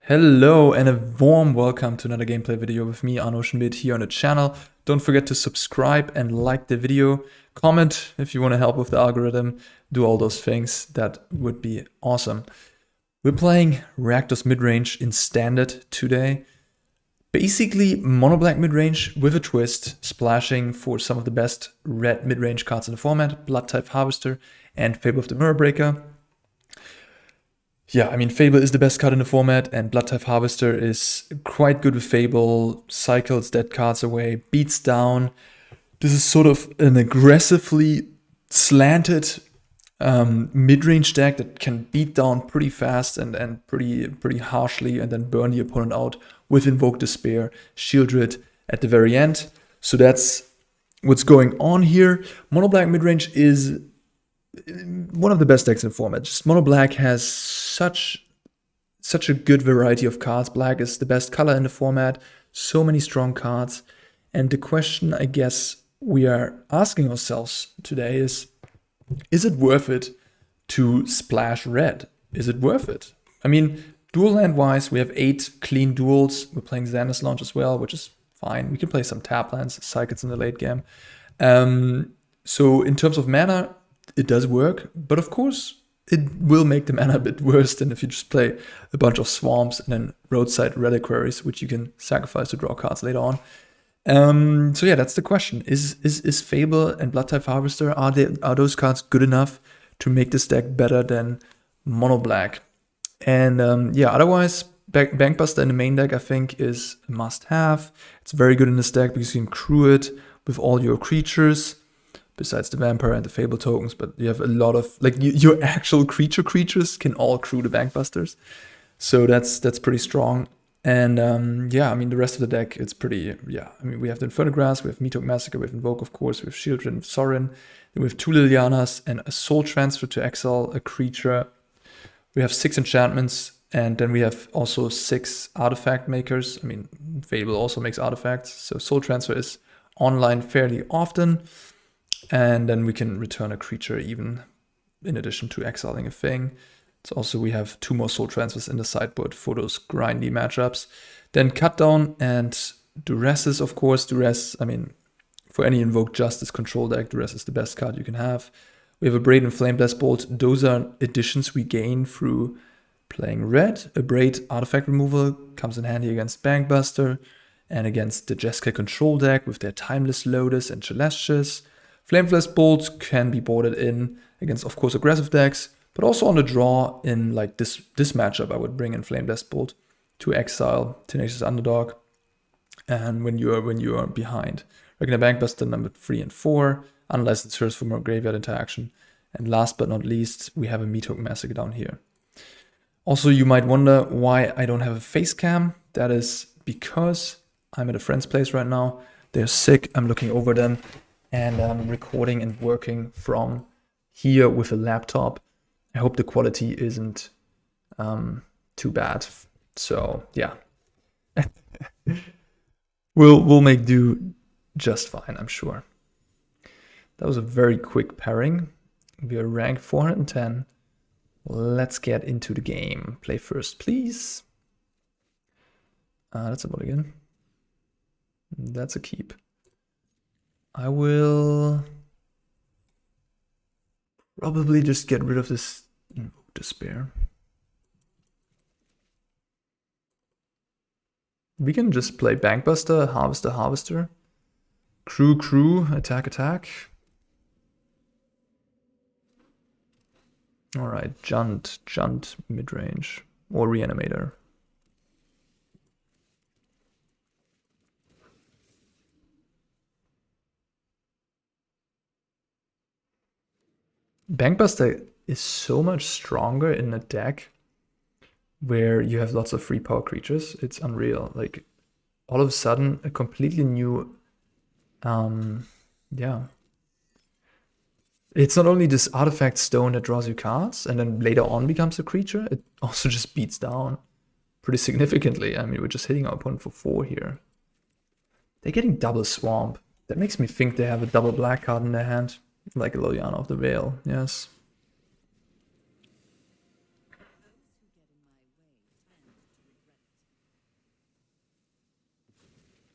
Hello and a warm welcome to another gameplay video with me, Arne Huschenbeth, here on the channel. Don't forget to subscribe and like the video. Comment if you want to help with the algorithm. Do all those things. That would be awesome. We're playing Rakdos midrange in standard today. Basically mono black midrange with a twist, splashing for some of the best red midrange cards in the format, Bloodtithe Harvester and Fable of the Mirror. Yeah, I mean, Fable is the best card in the format, and Bloodtithe Harvester is quite good with Fable, cycles dead cards away, beats down. This is sort of an aggressively slanted mid-range deck that can beat down pretty fast and pretty harshly, and then burn the opponent out with Invoke Despair, Sheoldred at the very end. So that's what's going on here. Mono black midrange is one of the best decks in the format. Just mono black has such a good variety of cards. Black is the best color in the format. So many strong cards. And the question I guess we are asking ourselves today is it worth it to splash red? Is it worth it? I mean, dual land wise, we have 8 clean duels. We're playing Xander's launch as well, which is fine. We can play some tap lands, cycles in the late game. So in terms of mana, it does work, but of course it will make the mana a bit worse than if you just play a bunch of swamps and then roadside reliquaries, which you can sacrifice to draw cards later on. So yeah, that's the question. Is Fable and Bloodtithe Harvester, are those cards good enough to make this deck better than mono black? And yeah, otherwise Bankbuster in the main deck I think is a must have. It's very good in this deck because you can crew it with all your creatures, besides the vampire and the Fable tokens, but you have a lot of, like, your actual creatures can all crew the Bankbusters. So that's pretty strong. And yeah, I mean, the rest of the deck, it's pretty, yeah. I mean, we have the Infernal Grasp, we have Meathook Massacre, we have Invoke, of course, we have Sheoldred and Sorin. Then we have 2 Lilianas and a Soul Transfer to exile a creature. We have 6 enchantments, and then we have also 6 artifact makers. I mean, Fable also makes artifacts, so Soul Transfer is online fairly often. And then we can return a creature even in addition to exiling a thing. So also we have 2 more soul transfers in the sideboard for those grindy matchups. Then Cut Down and Duress, of course. Duress, I mean, for any Invoke Justice control deck, Duress is the best card you can have. We have Abrade and Flameblast Bolt. Those are additions we gain through playing red. Abrade artifact removal comes in handy against Bankbuster and against the Jeska control deck with their Timeless Lotus and Celestials. Flameblast Bolts can be boarded in against, of course, aggressive decks, but also on the draw in like this matchup, I would bring in Flameblast Bolt to exile Tenacious Underdog. And when you are behind, Reckoner Bankbuster number 3 and 4, Unlicensed Search for more graveyard interaction. And last but not least, we have a Meathook Massacre down here. Also, you might wonder why I don't have a face cam. That is because I'm at a friend's place right now. They're sick. I'm looking over them. And I'm recording and working from here with a laptop. I hope the quality isn't too bad. So yeah, we'll make do just fine, I'm sure. That was a very quick pairing. We are ranked 410. Let's get into the game. Play first, please. That's a mulligan. That's a keep. I will probably just get rid of this Invoke Despair. We can just play Bankbuster, Harvester, Crew, attack. Alright, Junt, midrange, or Reanimator. Bankbuster is so much stronger in a deck where you have lots of free power creatures. It's unreal. Like, all of a sudden, a completely new, yeah. It's not only this artifact stone that draws you cards and then later on becomes a creature, it also just beats down pretty significantly. I mean, we're just hitting our opponent for 4 here. They're getting double swamp. That makes me think they have a double black card in their hand. Like a Liliana of the Veil, yes.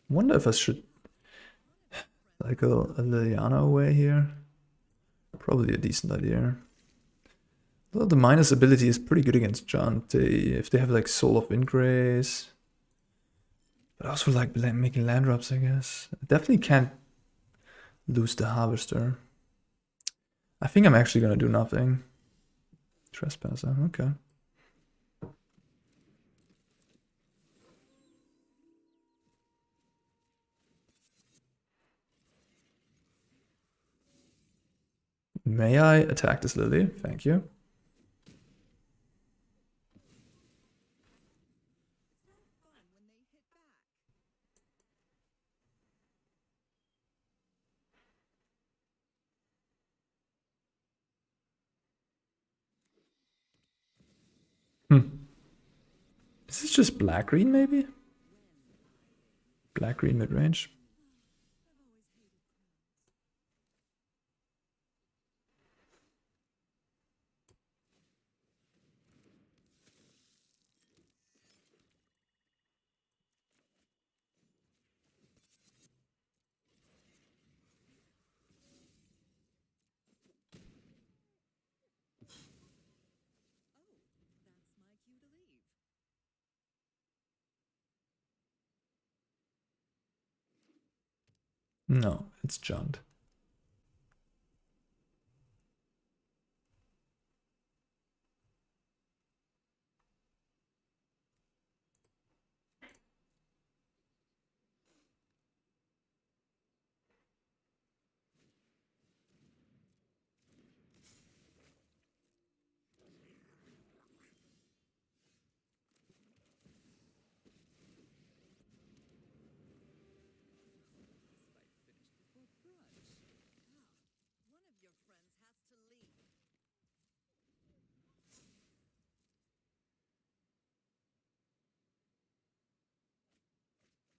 Wonder if I should cycle a Liliana away here. Probably a decent idea. Though the minus ability is pretty good against Jante if they have like Soul of Windgrace. But I also like making land drops, I guess. I definitely can't lose the Harvester. I think I'm actually gonna do nothing. Trespasser, okay. May I attack this Lily? Thank you. Is this just black-green, maybe? Black-green mid-range. No, it's Junt.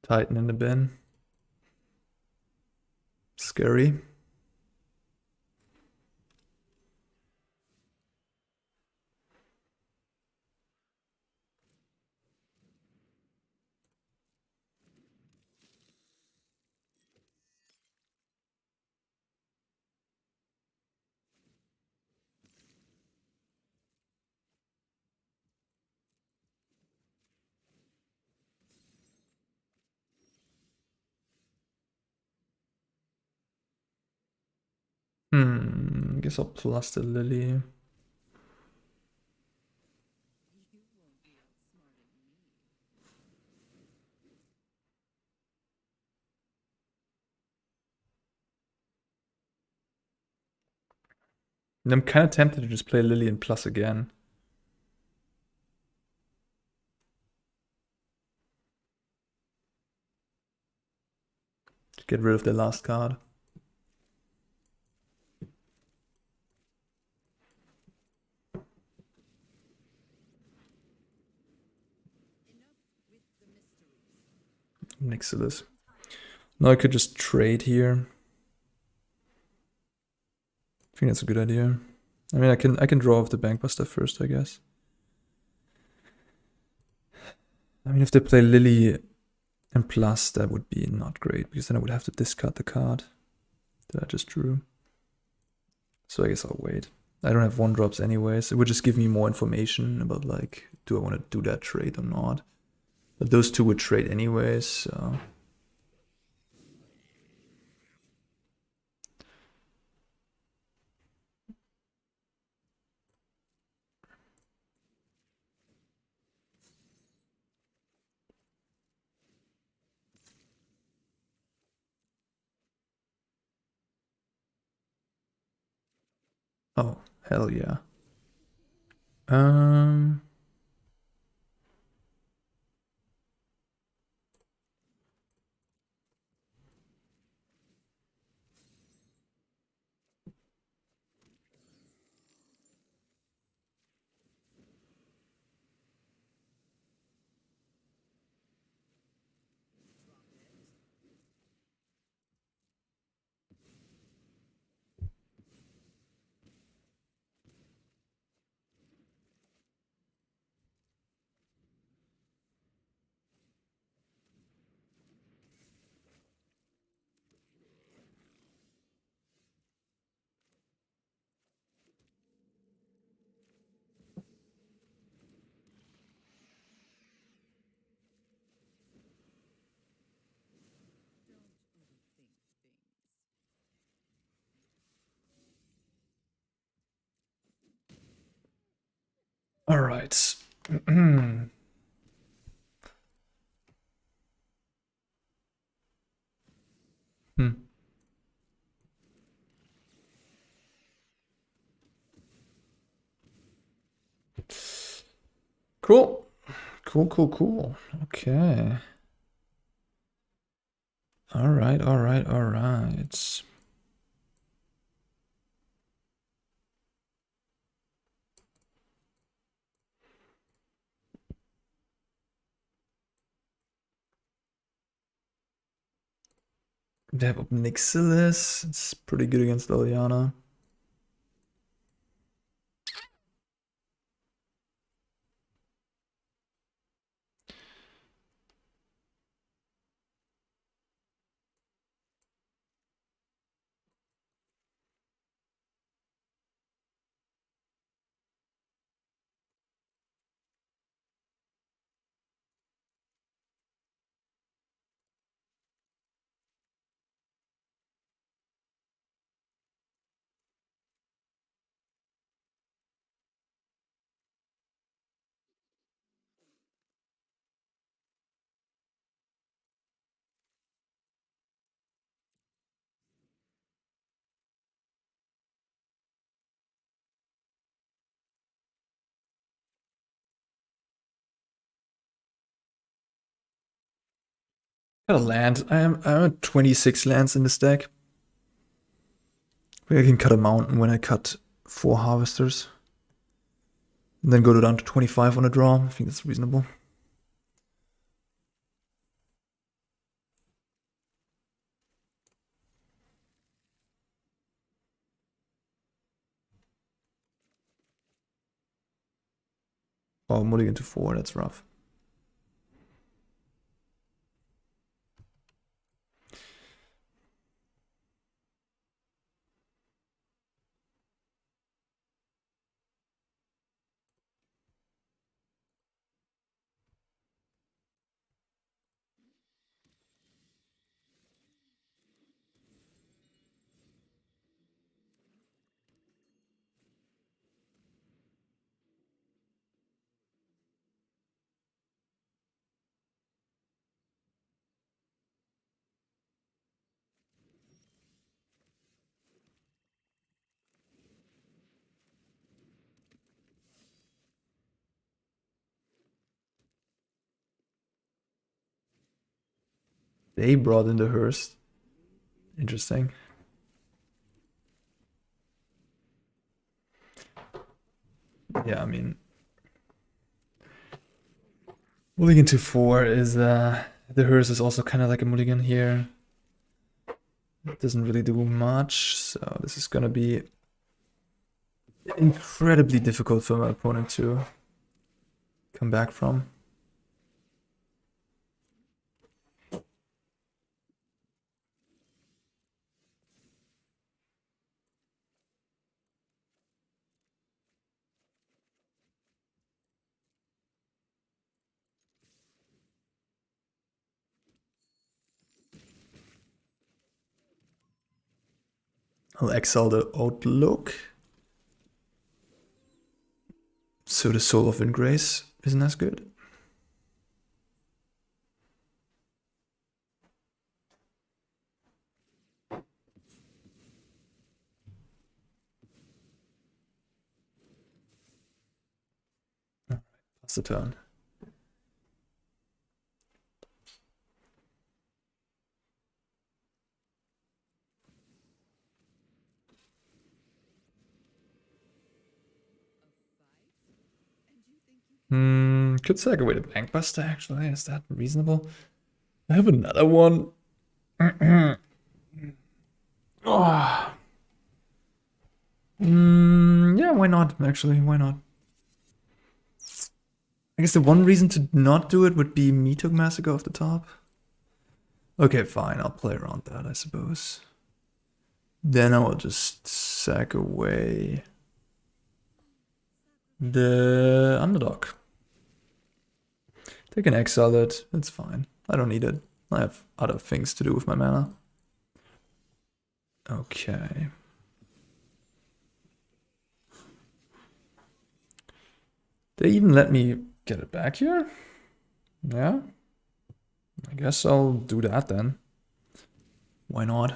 Titan in the bin. Scary. Guess I'll plus the Lily. And I'm kind of tempted to just play Lily and plus again. To get rid of the last card. Next to this. Now I could just trade here. I think that's a good idea. I mean, I can draw off the Bankbuster first, I guess. I mean, if they play Lily and plus, that would be not great, because then I would have to discard the card that I just drew. So I guess I'll wait. I don't have 1-drops anyways. It would just give me more information about, like, do I want to do that trade or not? But those two would trade anyways, so... Oh, hell yeah. All right. Cool. Cool. Okay. All right. They have Nixilis. It's pretty good against Liliana. Got a land. I'm at 26 lands in this deck. I can cut a mountain when I cut 4 harvesters. And then go down to 25 on a draw. I think that's reasonable. Oh, mulligan to 4, that's rough. They brought in the hearse. Interesting. Yeah, I mean, mulligan to 4 is the hearse is also kind of like a mulligan here. It doesn't really do much, so this is gonna be incredibly difficult for my opponent to come back from. I'll exile the Outlook. So the Soul of Ingrace isn't as good. That's the turn. Could sack away the Bankbuster, actually. Is that reasonable? I have another one. Oh. Yeah, why not? Actually, why not? I guess the one reason to not do it would be Meathook Massacre off the top. Okay, fine. I'll play around that, I suppose. Then I will just sack away the Underdog. They can exile it. It's fine. I don't need it. I have other things to do with my mana. Okay. They even let me get it back here? Yeah. I guess I'll do that then. Why not?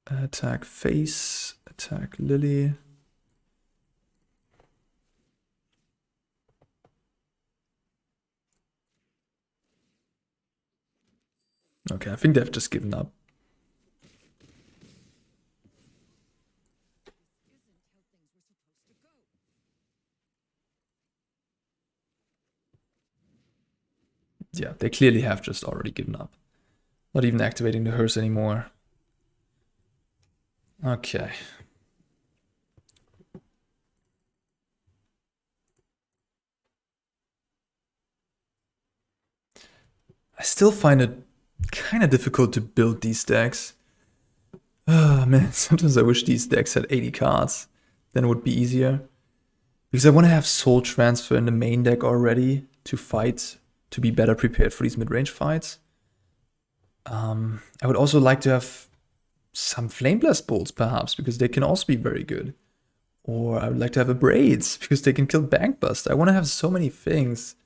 Attack face, attack Lily. Okay, I think they've just given up. Yeah, they clearly have just already given up. Not even activating the hearse anymore. Okay. I still find it kind of difficult to build these decks. Oh man, sometimes I wish these decks had 80 cards. Then it would be easier. Because I want to have Soul Transfer in the main deck already to fight, to be better prepared for these mid-range fights. I would also like to have some Flameblast Bolts perhaps, because they can also be very good. Or I would like to have Abrades, because they can kill Bankbuster. I want to have so many things.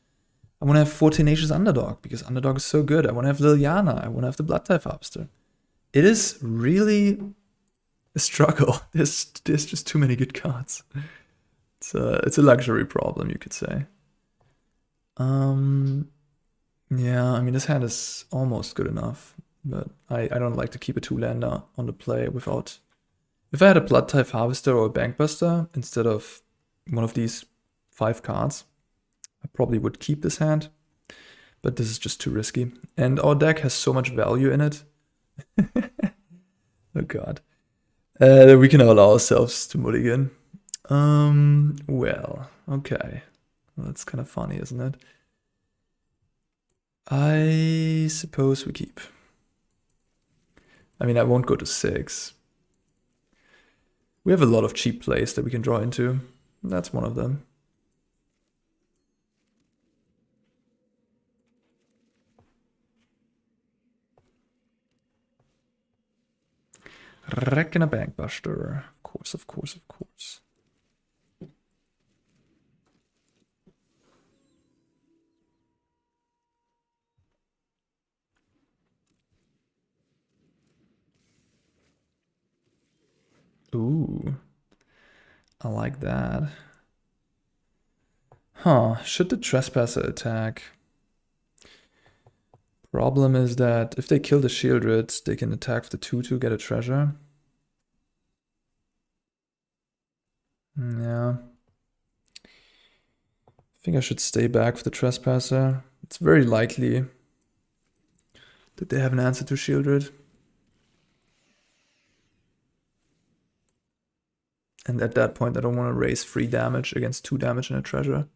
I want to have 4 Tenacious Underdog, because Underdog is so good. I want to have Liliana. I want to have the Bloodtithe Harvester. It is really a struggle. There's just too many good cards. It's a luxury problem, you could say. Yeah, I mean, this hand is almost good enough, but I don't like to keep a 2-lander on the play without... If I had a Bloodtithe Harvester or a Bankbuster instead of one of these 5 cards, I probably would keep this hand, but this is just too risky. And our deck has so much value in it. Oh god. We can allow ourselves to mulligan. Well, okay. Well, that's kind of funny, isn't it? I suppose we keep. I mean, I won't go to 6. We have a lot of cheap plays that we can draw into. That's one of them. Reckoner Bankbuster. Of course, of course, of course. Ooh. I like that. Huh, should the Trespasser attack? Problem is that if they kill the Sheoldred, they can attack with the 2-2, get a treasure. Yeah. I think I should stay back with the Trespasser. It's very likely that they have an answer to Sheoldred. And at that point, I don't want to raise 3 damage against 2 damage and a treasure.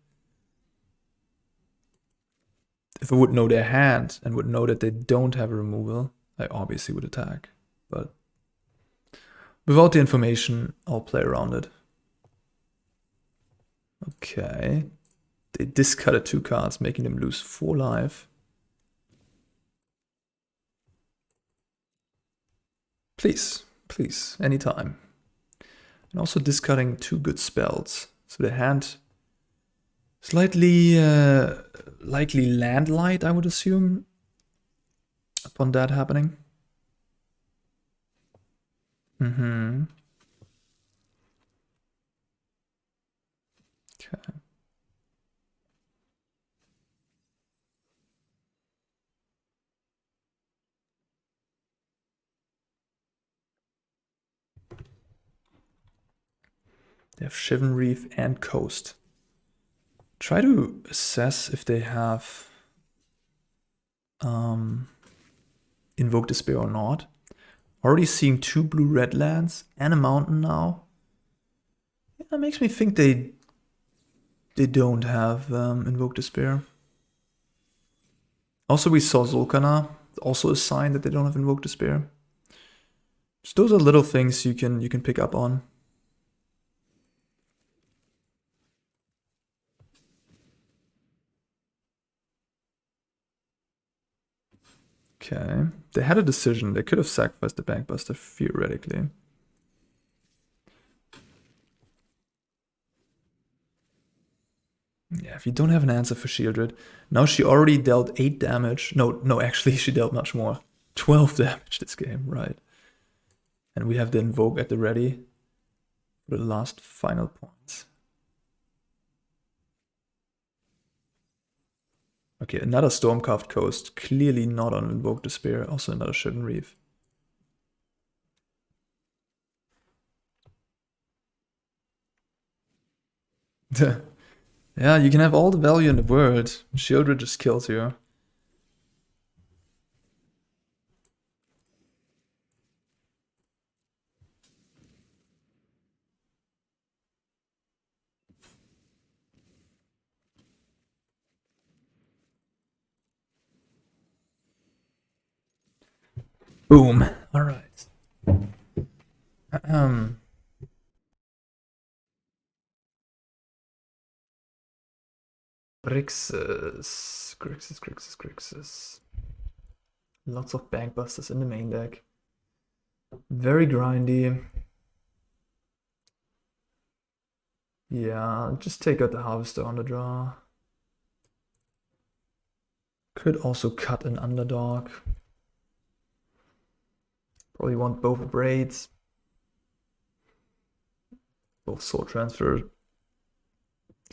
If I would know their hand and would know that they don't have a removal, I obviously would attack. But without the information, I'll play around it. Okay. They discarded 2 cards, making them lose 4 life. Please, please, anytime. And also discarding 2 good spells. So the hand slightly likely landlight, I would assume, upon that happening. Mm-hmm. Okay. They have Shivan Reef and Coast. Try to assess if they have Invoke Despair or not. Already seeing 2 blue-red lands and a mountain now. Yeah, that makes me think they don't have Invoke Despair. Also, we saw Zul'Kana, also a sign that they don't have Invoke Despair. So those are little things you can pick up on. Okay, they had a decision. They could have sacrificed the Bankbuster theoretically. Yeah, if you don't have an answer for Sheoldred. Now she already dealt 8 damage. No, actually she dealt much more. 12 damage this game, right. And we have the Invoke at the ready for the last final points. Okay, another Stormcarved Coast. Clearly not on Invoke Despair. Also another Shouldn't Reef. Yeah, you can have all the value in the world. Sheoldred just kills you. Boom. All right. Grixis. Lots of Bankbusters in the main deck. Very grindy. Yeah, just take out the Harvester on the draw. Could also cut an Underdog. Probably want both Abrades. Both Soul Transfer.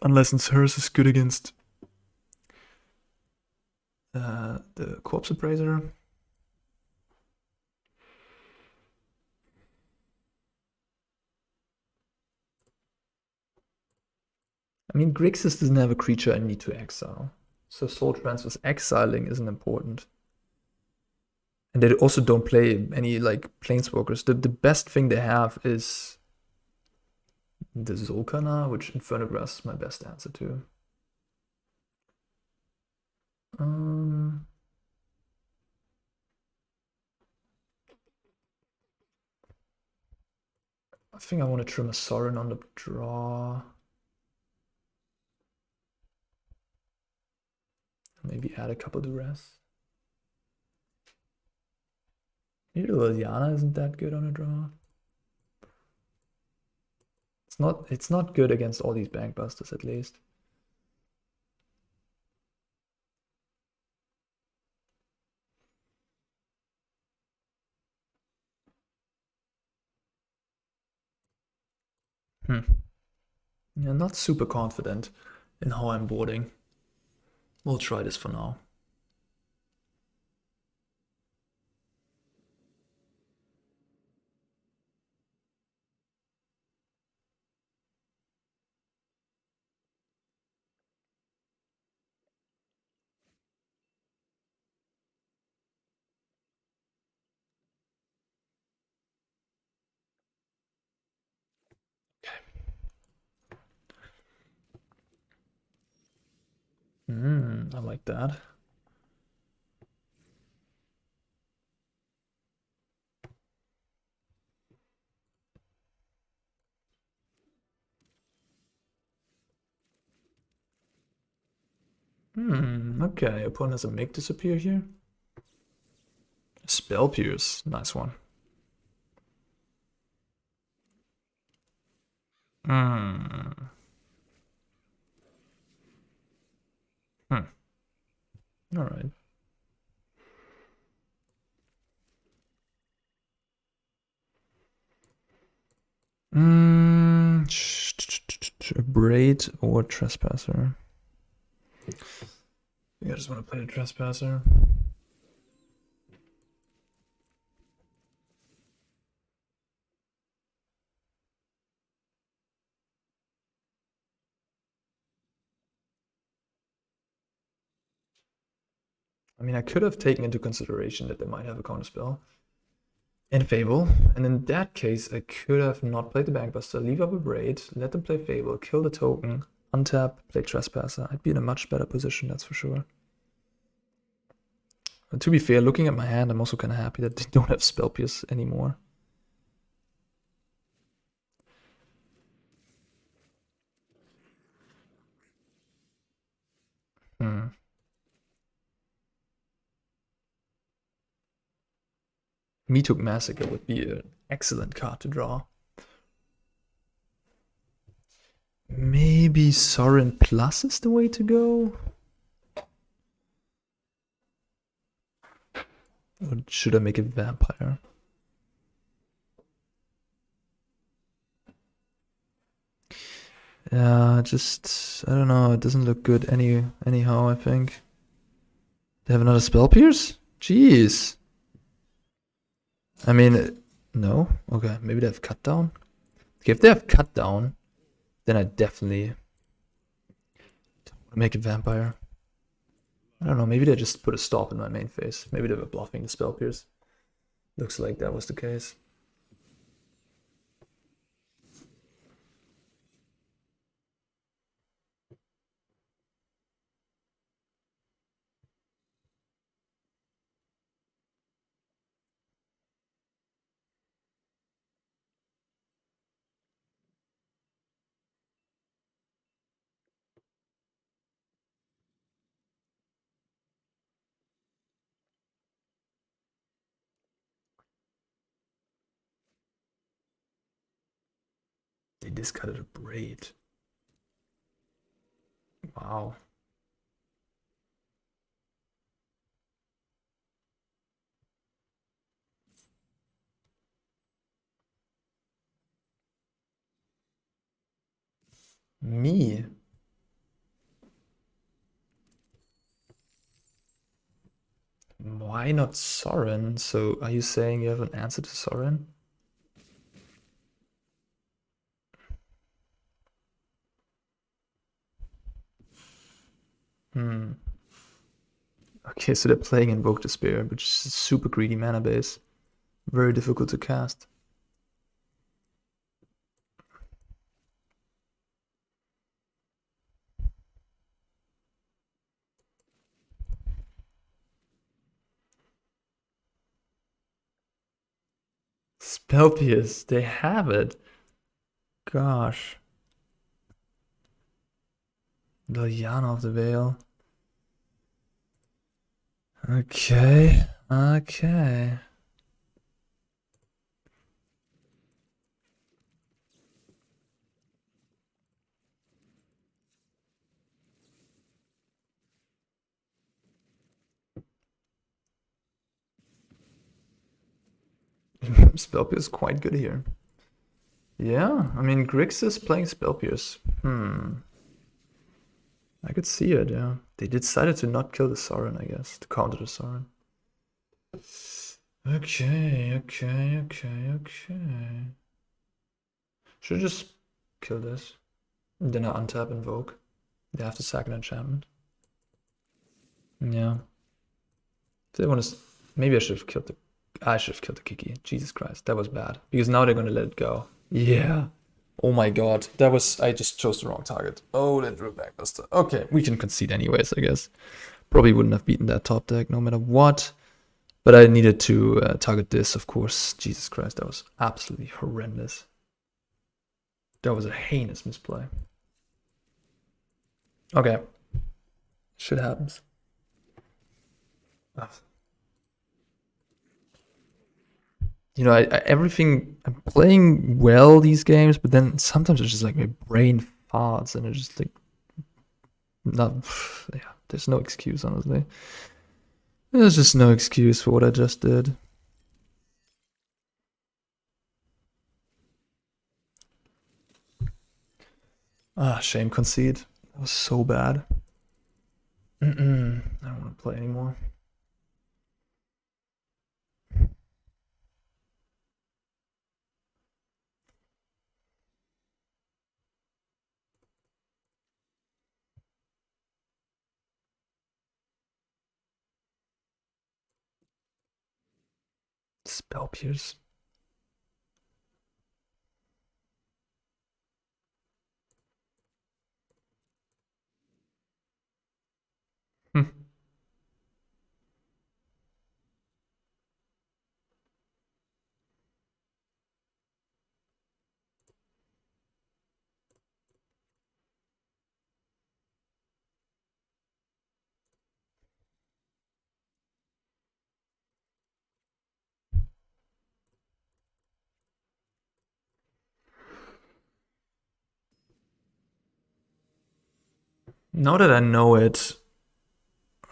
Unless hers is good against the Corpse Appraiser. I mean, Grixis doesn't have a creature I need to exile. So Soul Transfer's exiling isn't important. And they also don't play any like Planeswalkers. The best thing they have is the Zolkana, which Infernal Grasp is my best answer to. I think I want to trim a Sorin on the draw. Maybe add a couple Duress. Maybe Liliana isn't that good on a draw. It's not good against all these Bankbusters at least. Yeah, not super confident in how I'm boarding. We'll try this for now. I like that. Okay, opponent has a Make Disappear here. Spell Pierce, nice one. All right. Abrade or Trespasser? I just want to play a Trespasser. I mean, I could have taken into consideration that they might have a counterspell and Fable, and in that case, I could have not played the Bankbuster, leave up a Braid, let them play Fable, kill the token, untap, play Trespasser. I'd be in a much better position, that's for sure. But to be fair, looking at my hand, I'm also kind of happy that they don't have Spell Pierce anymore. Meathook Massacre would be an excellent card to draw. Maybe Sorin Plus is the way to go? Or should I make a vampire? Yeah, just I don't know. It doesn't look good anyhow. I think they have another spell pierce. Jeez. I mean, no. Okay, maybe they have cut down. Okay, if they have cut down, then I definitely make a vampire. I don't know. Maybe they just put a stop in my main phase. Maybe they were bluffing the spell pierce. Looks like that was the case. They discarded Abrade. Wow. Me? Why not Sorin? So are you saying you have an answer to Sorin? Okay, so they're playing Invoke Despair, which is a super greedy mana base. Very difficult to cast. Spell Pierce, they have it. Gosh. Liliana of the Veil. Okay, okay. Spell Pierce is quite good here. Yeah, I mean, Grix is playing Spell Pierce. I could see it, yeah. They decided to not kill the Sorin, I guess, to counter the Sorin. Okay. Should just kill this. Then I untap Invoke. They have to sack an enchantment. Yeah. They want to. Maybe I should have killed the. I should have killed the Kiki. Jesus Christ, that was bad. Because now they're gonna let it go. Yeah. Oh my god, that was. I just chose the wrong target. Oh, that drew Bankbuster. Okay, we can concede anyways, I guess. Probably wouldn't have beaten that top deck no matter what. But I needed to target this, of course. Jesus Christ, that was absolutely horrendous. That was a heinous misplay. Okay. Shit happens. You know, everything, I'm playing well these games, but then sometimes it's just like my brain farts and it's just like, not, yeah, there's no excuse, honestly. There's just no excuse for what I just did. Ah, shame concede. That was so bad. I don't want to play anymore. Spell Pierce. Now that I know it,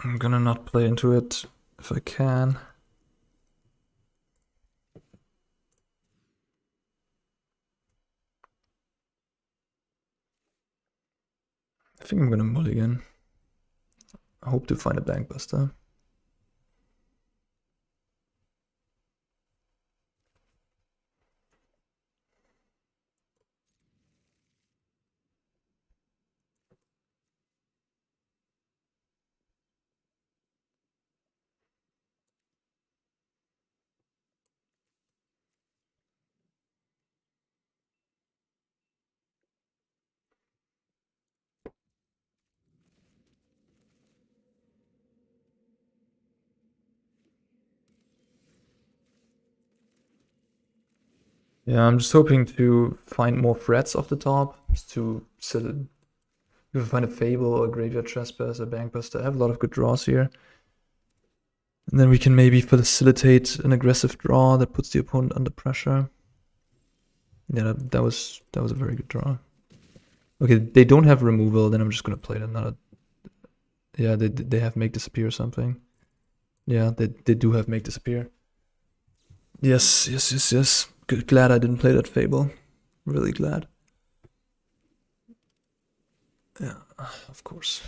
I'm gonna not play into it if I can. I think I'm gonna mulligan. I hope to find a Bankbuster. Yeah, I'm just hoping to find more threats off the top, just to if I find a Fable or a Graveyard Trespasser, a Bankbuster. I have a lot of good draws here. And then we can maybe facilitate an aggressive draw that puts the opponent under pressure. Yeah, that was a very good draw. Okay, they don't have removal, then I'm just gonna play another. Yeah, they have make disappear or something. Yeah, they do have make disappear. Yes. Good, glad I didn't play that Fable. Really glad. Yeah, of course.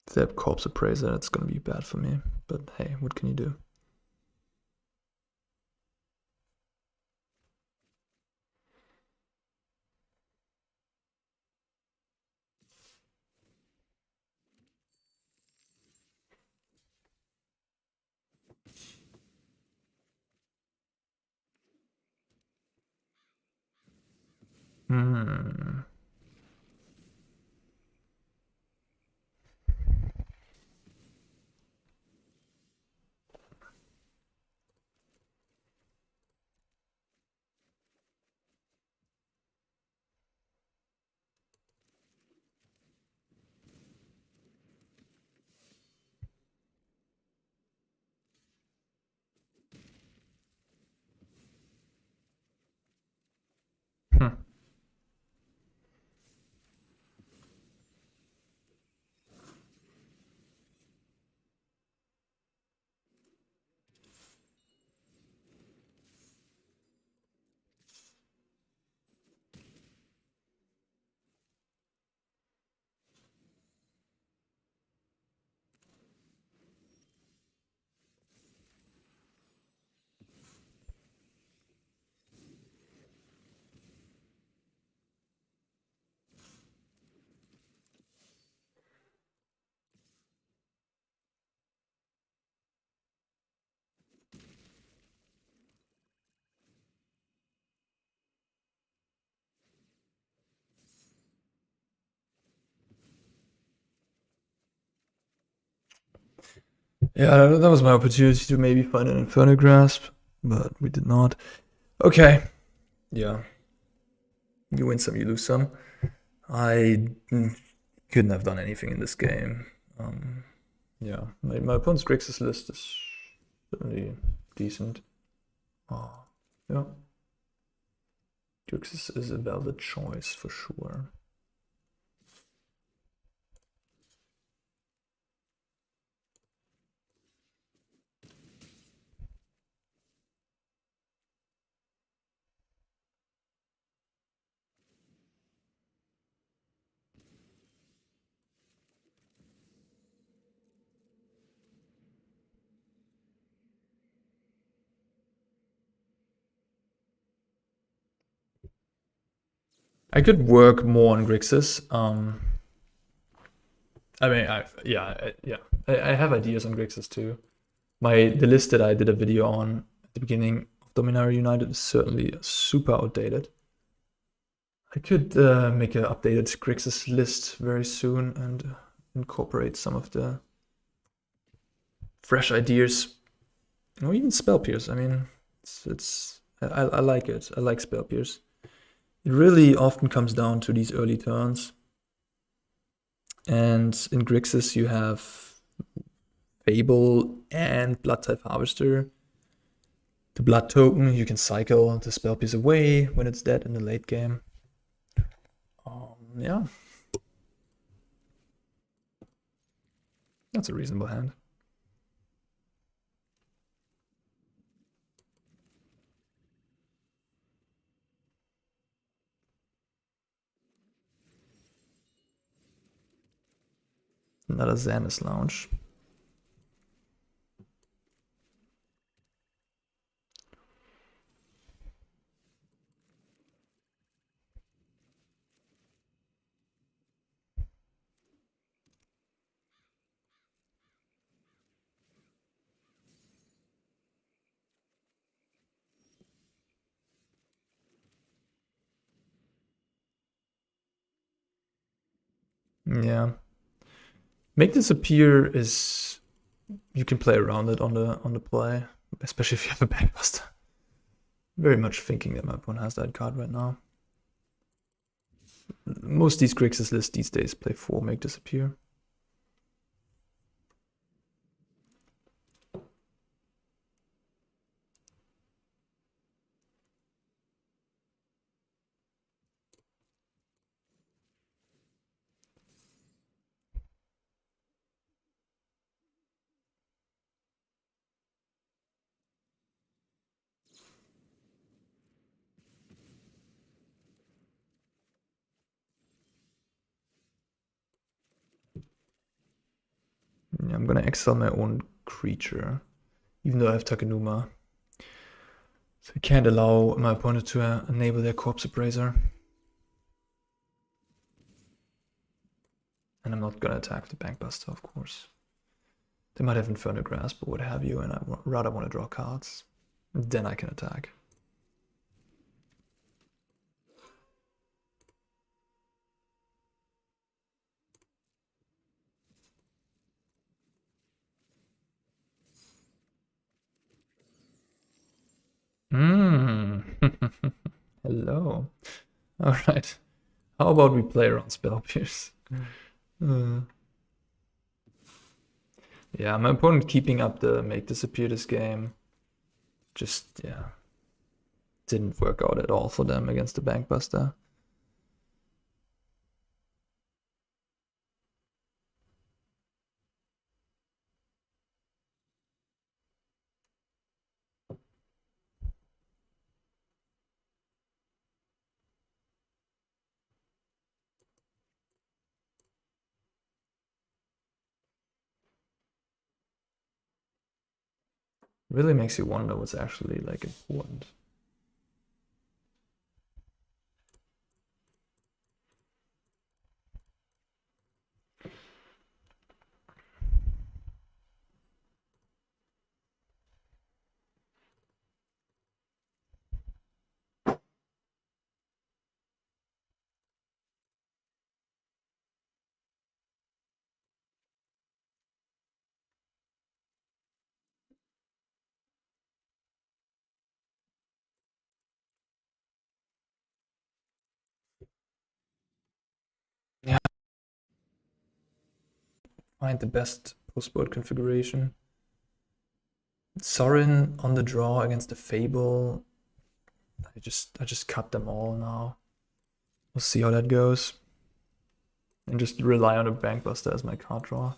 If they have Corpse Appraiser, that's gonna be bad for me. But hey, what can you do? Hmm. Yeah, that was my opportunity to maybe find an Infernal Grasp, but we did not. Okay. Yeah. You win some, you lose some. I couldn't have done anything in this game. Yeah, my opponent's Grixis list is certainly decent. Oh, yeah. Grixis is a valid choice for sure. I could work more on Grixis. I mean, I have ideas on Grixis too. The list that I did a video on at the beginning of Dominaria United is certainly super outdated. I could make an updated Grixis list very soon and incorporate some of the fresh ideas. Or even Spell Pierce. I mean, I like it. I like Spell Pierce. It really often comes down to these early turns. And in Grixis you have Fable and Bloodtithe Harvester. The Blood token, you can cycle the Spell Piece away when it's dead in the late game. Yeah. That's a reasonable hand. Another Xander's Lounge. Yeah. Make Disappear is, you can play around it on the play, especially if you have a Bankbuster. Very much thinking that my opponent has that card right now. Most of these Grixis lists these days play 4 Make Disappear. Yeah, I'm gonna exile my own creature, even though I have Takenuma. So I can't allow my opponent to enable their Corpse Appraiser. And I'm not gonna attack the Bankbuster, of course. They might have Infernal Grasp or what have you, and I rather want to draw cards. Then I can attack. Hello. Alright. How about we play around Spell Pierce? Yeah, my opponent keeping up the Make Disappear this game. Just, yeah. Didn't work out at all for them against the Bankbuster. Really makes you wonder what's actually like important. Yeah. Find the best postboard configuration. Sorin on the draw against the Fable. I just cut them all now. We'll see how that goes. And just rely on a Bankbuster as my card draw.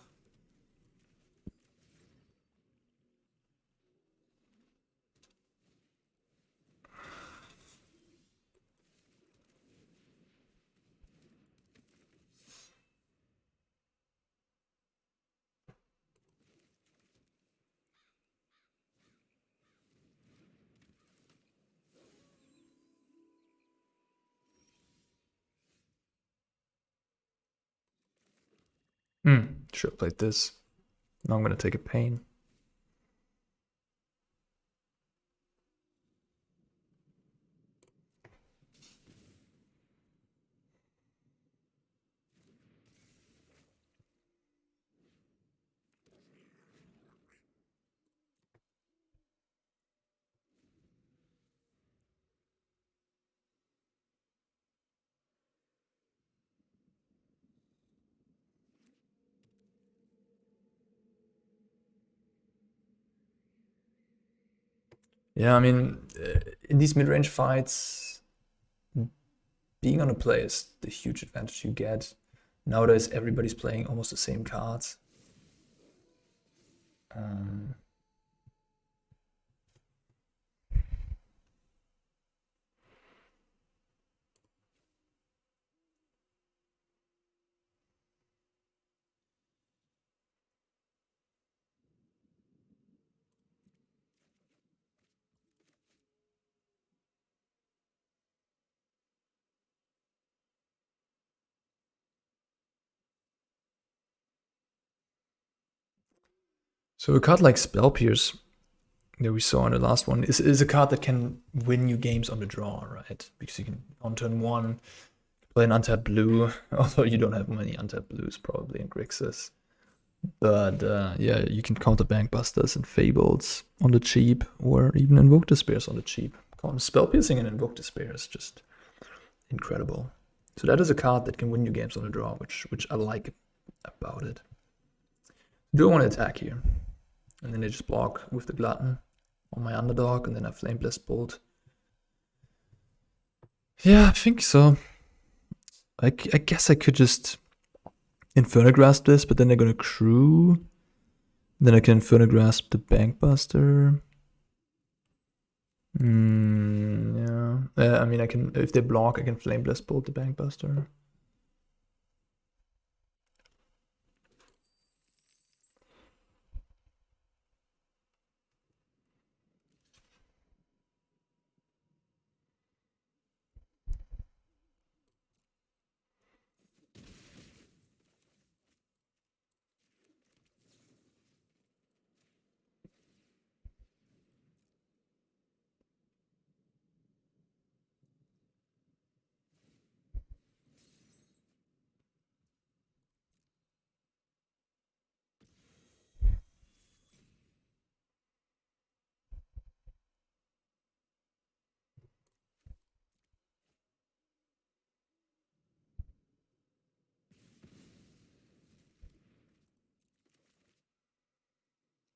Should have played this. Now I'm gonna take a pain. Yeah, I mean, in these mid-range fights, being on a play is the huge advantage you get. Nowadays, everybody's playing almost the same cards. So a card like Spell Pierce that we saw in the last one is a card that can win you games on the draw, right? Because you can, on turn 1, play an untapped blue, although you don't have many untapped blues probably in Grixis. But yeah, you can counter Bankbusters and Fables on the cheap, or even Invoke Despairs on the cheap. Spell Piercing and Invoke Despair is just incredible. So that is a card that can win you games on the draw, which I like about it. Do I want to attack here? And then they just block with the Glutton on my Underdog, and then I Flame Blast Bolt. Yeah, I think so. I guess I could just Infernal Grasp this, but then they're gonna crew. Then I can Infernal Grasp the Bankbuster. Yeah. I mean, I can, if they block, I can Flame Blast Bolt the Bankbuster.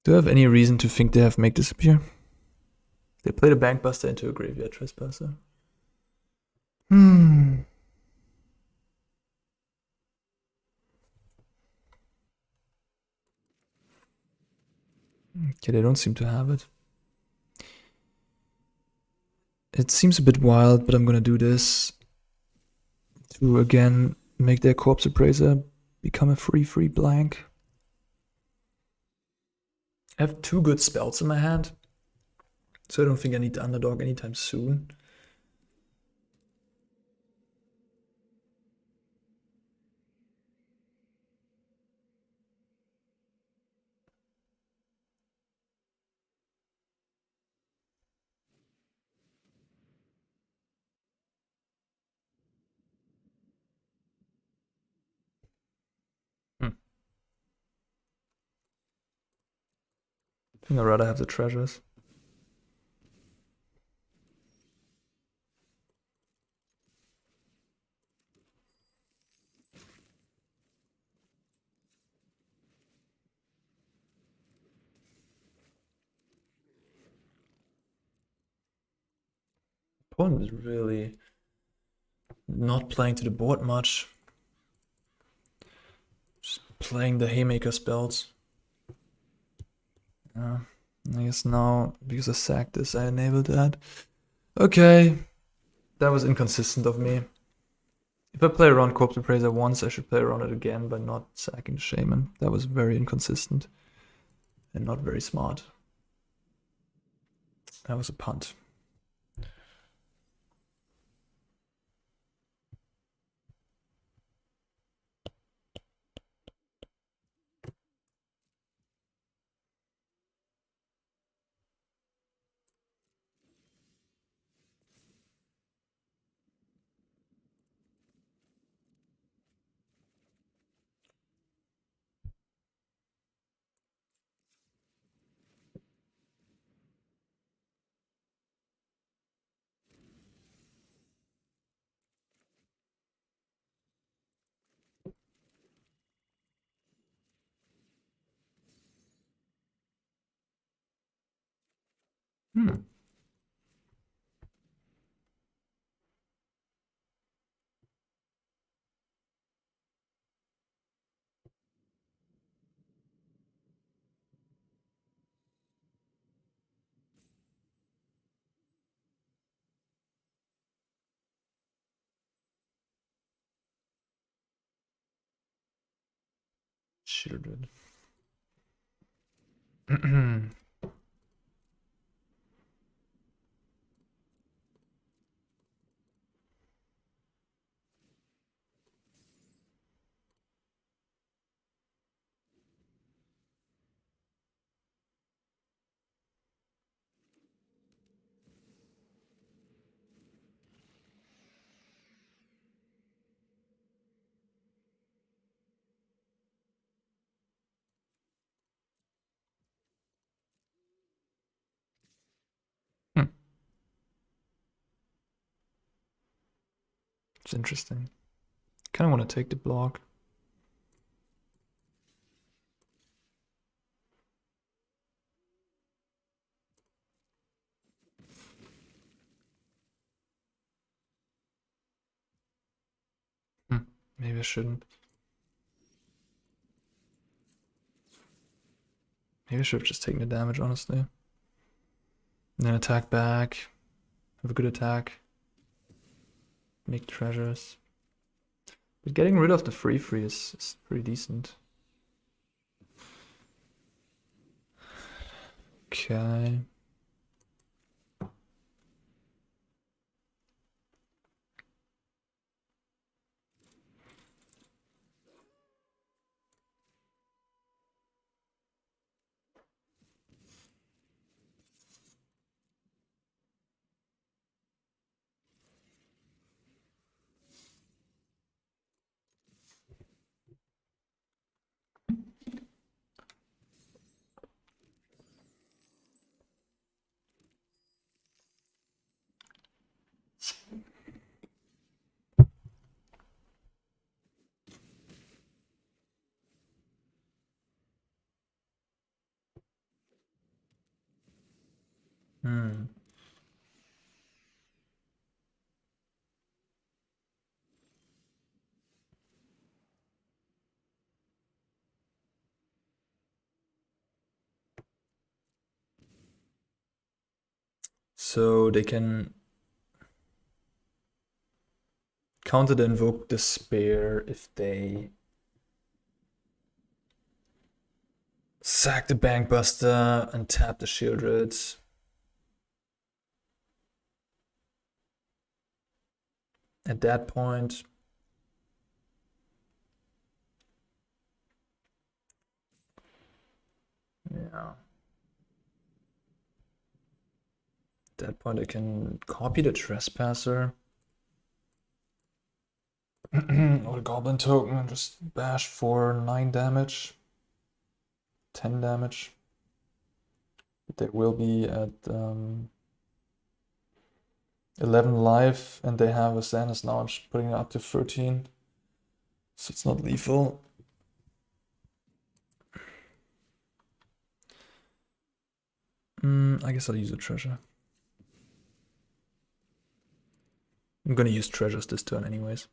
Do I have any reason to think they have Make Disappear? They played a Bankbuster into a Graveyard Trespasser. Okay, they don't seem to have it. It seems a bit wild, but I'm gonna do this to again make their Corpse Appraiser become a free blank. I have 2 good spells in my hand, so I don't think I need the Underdog anytime soon. I think I'd rather have the treasures. Opponent is really not playing to the board much. Just playing the Haymaker spells. I guess now, because I sacked this, I enabled that. Okay, that was inconsistent of me. If I play around Corpse Appraiser once, I should play around it again by not sacking the Shaman. That was very inconsistent and not very smart. That was a punt. Sheoldred. It's interesting. Kind of want to take the block. Maybe I shouldn't. Maybe I should have just taken the damage, honestly. And then attack back. Have a good attack. Make treasures. But getting rid of the free is pretty decent. Okay. So they can counter the Invoke Despair if they sack the Bankbuster and tap the Sheoldred. At that point, yeah. At that point, I can copy the Trespasser. Or the Goblin token and just bash for 9 damage. 10 damage. They will be at 11 life, and they have a Xander's launch, putting it up to 13. So it's not lethal. I guess I'll use a treasure. I'm gonna use treasures this turn anyways.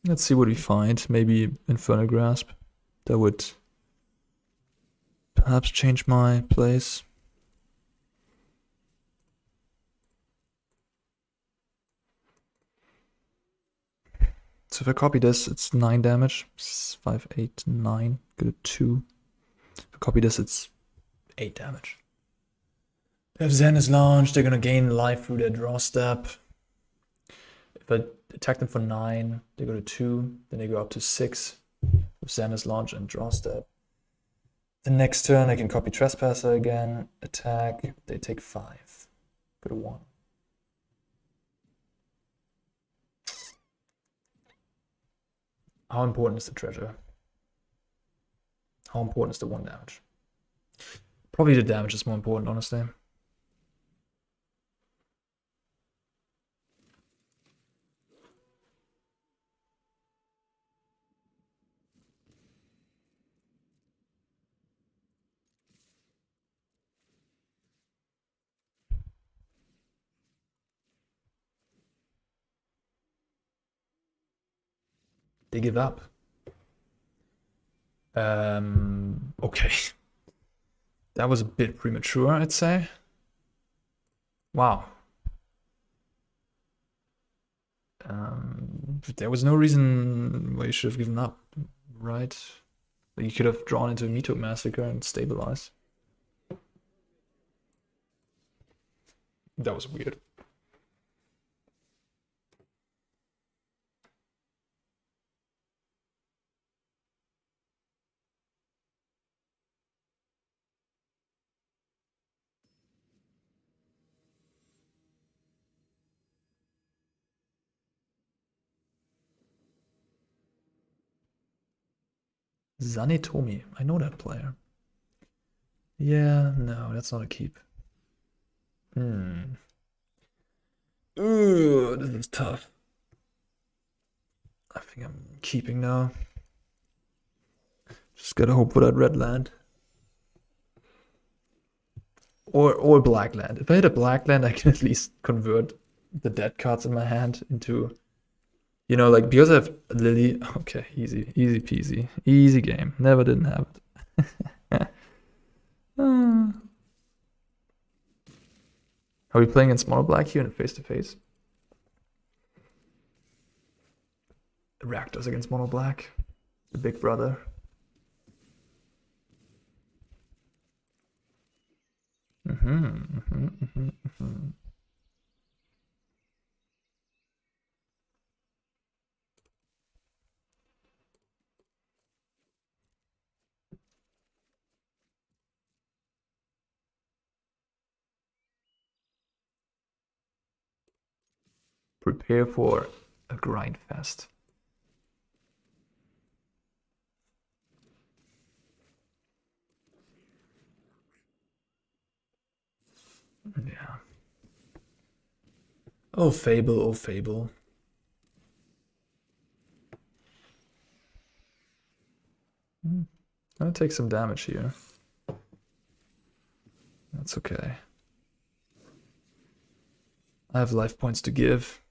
Let's see what we find. Maybe Infernal Grasp. That would perhaps change my place. So if I copy this, it's 9 damage. 5, 8, 9. Go to 2. If I copy this, it's 8 damage. They have Xander's launch. They're gonna gain life through their draw step. If I attack them for 9, they go to 2. Then they go up to 6 with Xander's launch and draw step. The next turn, I can copy Trespasser again. Attack. They take 5. Go to 1. How important is the treasure? How important is the 1 damage? Probably the damage is more important, honestly. They give up. Okay. That was a bit premature, I'd say. Wow. There was no reason why you should have given up, right? You could have drawn into a Meathook Massacre and stabilized. That was weird. Zanetomi, I know that player. Yeah, no, that's not a keep. Ooh, this is tough. I think I'm keeping now. Just gotta hope for that red land. Or black land. If I hit a black land, I can at least convert the dead cards in my hand into, you know, like, because I have Lily. Okay, easy peasy. Easy game. Never didn't have it. Are we playing against mono black here in face to face? Rakdos against mono black. The big brother. Prepare for a grind fest. Yeah. Oh, Fable, oh, Fable. I'll take some damage here. That's okay. I have life points to give.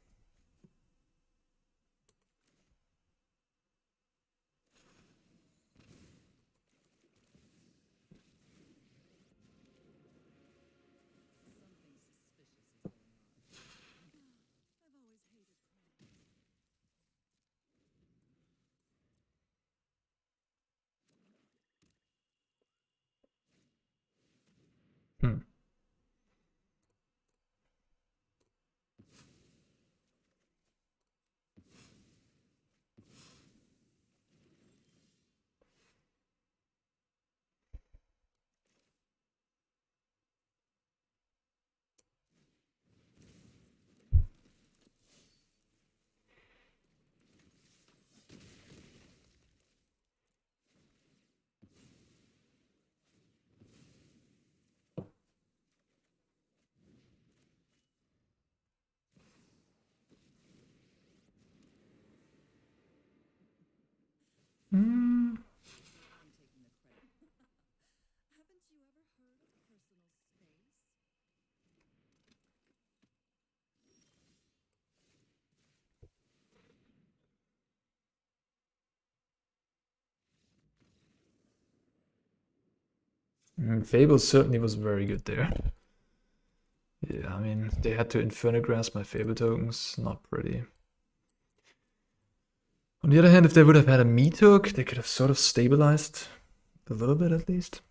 Fable certainly was very good there. Yeah, I mean, they had to Infernal Grasp my Fable tokens. Not pretty. On the other hand, if they would have had a Meathook, they could have sort of stabilized a little bit at least.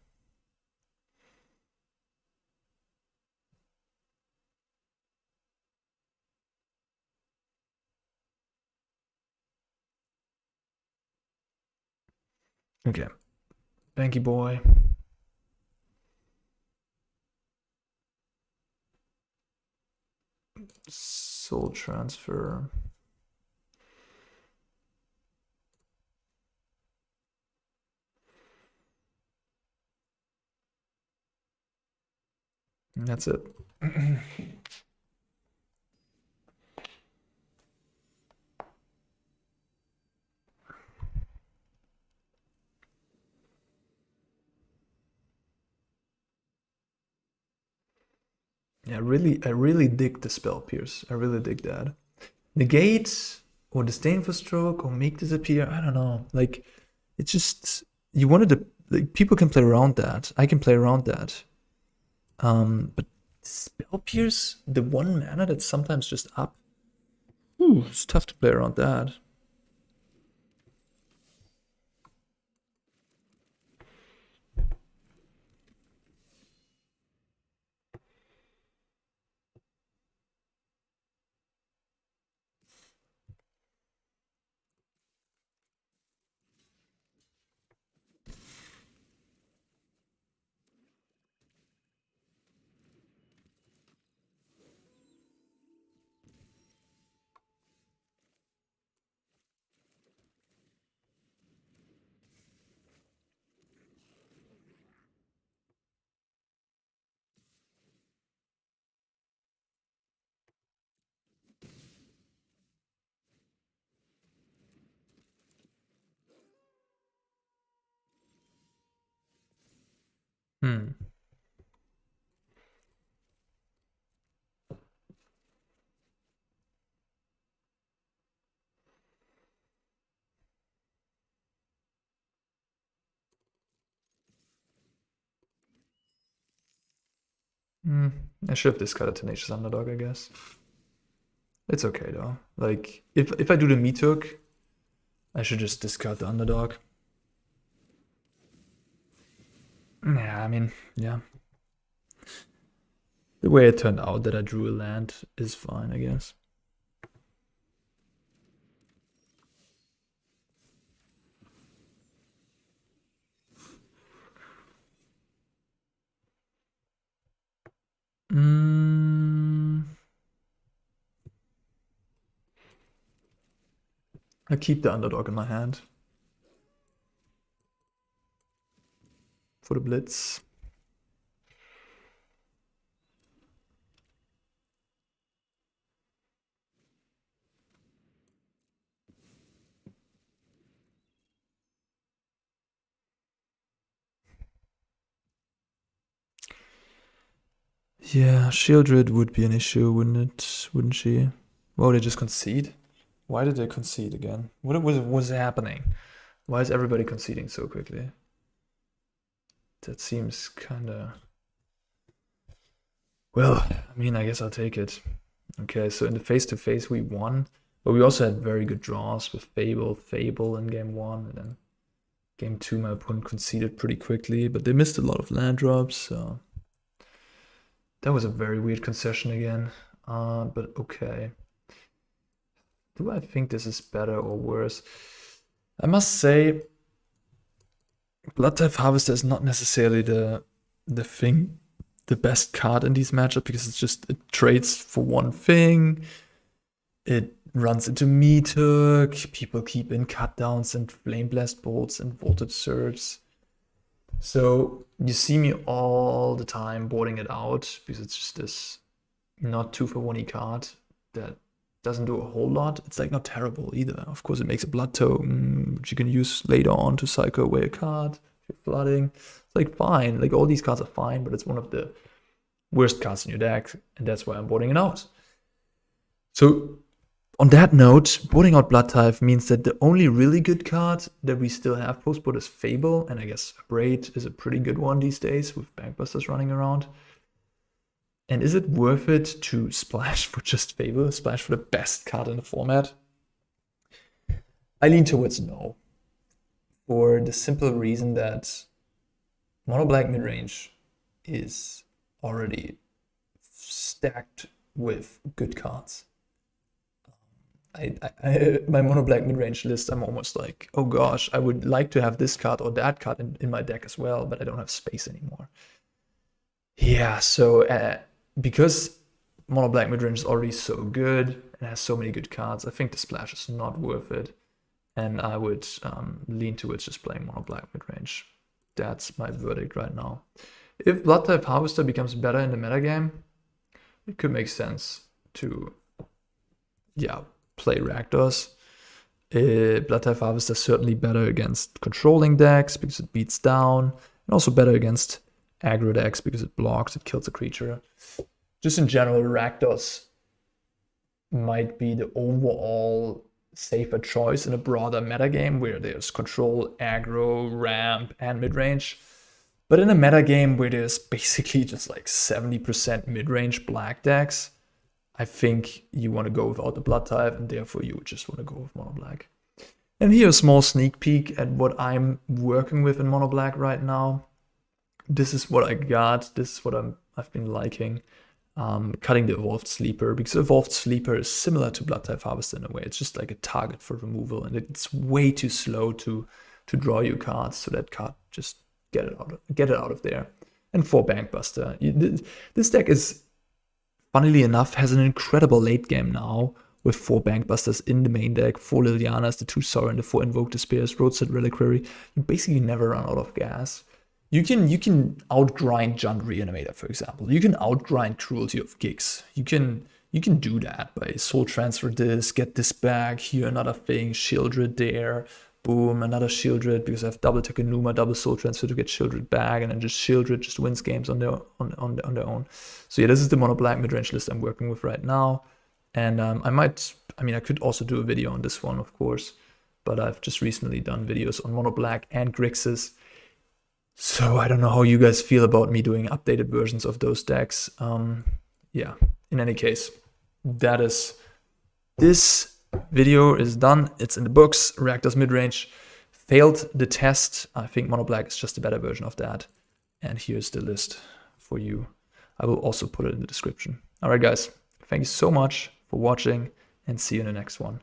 Okay. Banky boy. Soul transfer. And that's it. Yeah, I really dig the spell pierce. I really dig that. Negate, or Disdain for Stroke, or Make Disappear. I don't know. Like, it's just, you wanted to, like, people can play around that. I can play around that. But Spell Pierce, the 1 mana that's sometimes just up. Ooh, it's tough to play around that. Hmm. I should have discarded Tenacious Underdog, I guess. It's okay though. Like, if I do the Meathook, I should just discard the Underdog. Yeah, I mean, yeah. The way it turned out that I drew a land is fine, I guess. I keep the Underdog in my hand for the Blitz. Yeah, Sheoldred would be an issue, wouldn't it? Wouldn't she? Whoa, they just concede? Why did they concede again? What was happening? Why is everybody conceding so quickly? That seems kinda... Well, I mean, I guess I'll take it. Okay, so in the face-to-face we won, but we also had very good draws with Fable in game 1, and then game 2 my opponent conceded pretty quickly, but they missed a lot of land drops, so... That was a very weird concession again, but okay. Do I think this is better or worse? I must say, Bloodtithe Harvester is not necessarily the best card in these matchups, because it trades for one thing. It runs into Meathook. People keep in cut downs and flame blast bolts and voltage surge. So you see me all the time boarding it out, because it's just this not 2-for-1 card that doesn't do a whole lot. It's like not terrible either. Of course, it makes a blood token, which you can use later on to cycle away a card if you're flooding. It's like fine. Like all these cards are fine, but it's one of the worst cards in your deck, and that's why I'm boarding it out. So on that note, boarding out Bloodtithe means that the only really good card that we still have post-board is Fable, and I guess Abrade is a pretty good one these days with Bankbusters running around. And is it worth it to splash for just Fable, splash for the best card in the format? I lean towards no, for the simple reason that Mono Black Midrange is already stacked with good cards. My Mono Black Midrange list, I'm almost like, oh gosh, I would like to have this card or that card in my deck as well, but I don't have space anymore. Yeah, so because Mono Black Midrange is already so good and has so many good cards, I think the splash is not worth it. And I would lean towards just playing Mono Black Midrange. That's my verdict right now. If Bloodtithe Harvester becomes better in the metagame, it could make sense to, yeah, play Rakdos. Bloodtithe Harvester is certainly better against controlling decks because it beats down, and also better against aggro decks because it blocks, it kills a creature. Just in general, Rakdos might be the overall safer choice in a broader metagame where there's control, aggro, ramp, and midrange. But in a metagame where there's basically just like 70% midrange black decks, I think you want to go without the Bloodtithe, and therefore you just want to go with mono black. And here a small sneak peek at what I'm working with in mono black right now. This is what I got. This is what I've been liking. Cutting the Evolved Sleeper, because Evolved Sleeper is similar to Bloodtithe Harvester in a way. It's just like a target for removal, and it's way too slow to draw you cards, so that card just get it out of there. And 4 Bankbuster. This deck is, funnily enough, has an incredible late game now with 4 Bankbusters in the main deck, 4 Lilianas, the 2 Sorin, the 4 Invoke Despairs, Roadside Reliquary. You basically never run out of gas. You can outgrind Jund Reanimator, for example. You can outgrind Cruelty of Gigs. You can do that by Soul Transfer this, get this back, here another thing, Sheoldred there, boom, another Sheoldred, because I have double Takenuma, double Soul Transfer to get Sheoldred back, and then just Sheoldred just wins games on their own. So yeah, this is the mono black midrange list I'm working with right now. And I could also do a video on this one, of course, but I've just recently done videos on mono black and Grixis. So I don't know how you guys feel about me doing updated versions of those decks. Yeah, in any case, this video is done. It's in the books. Rakdos midrange failed the test. I think mono black is just a better version of that. And here's the list for you. I will also put it in the description. All right, guys, thank you so much for watching, and see you in the next one.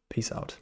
Peace out.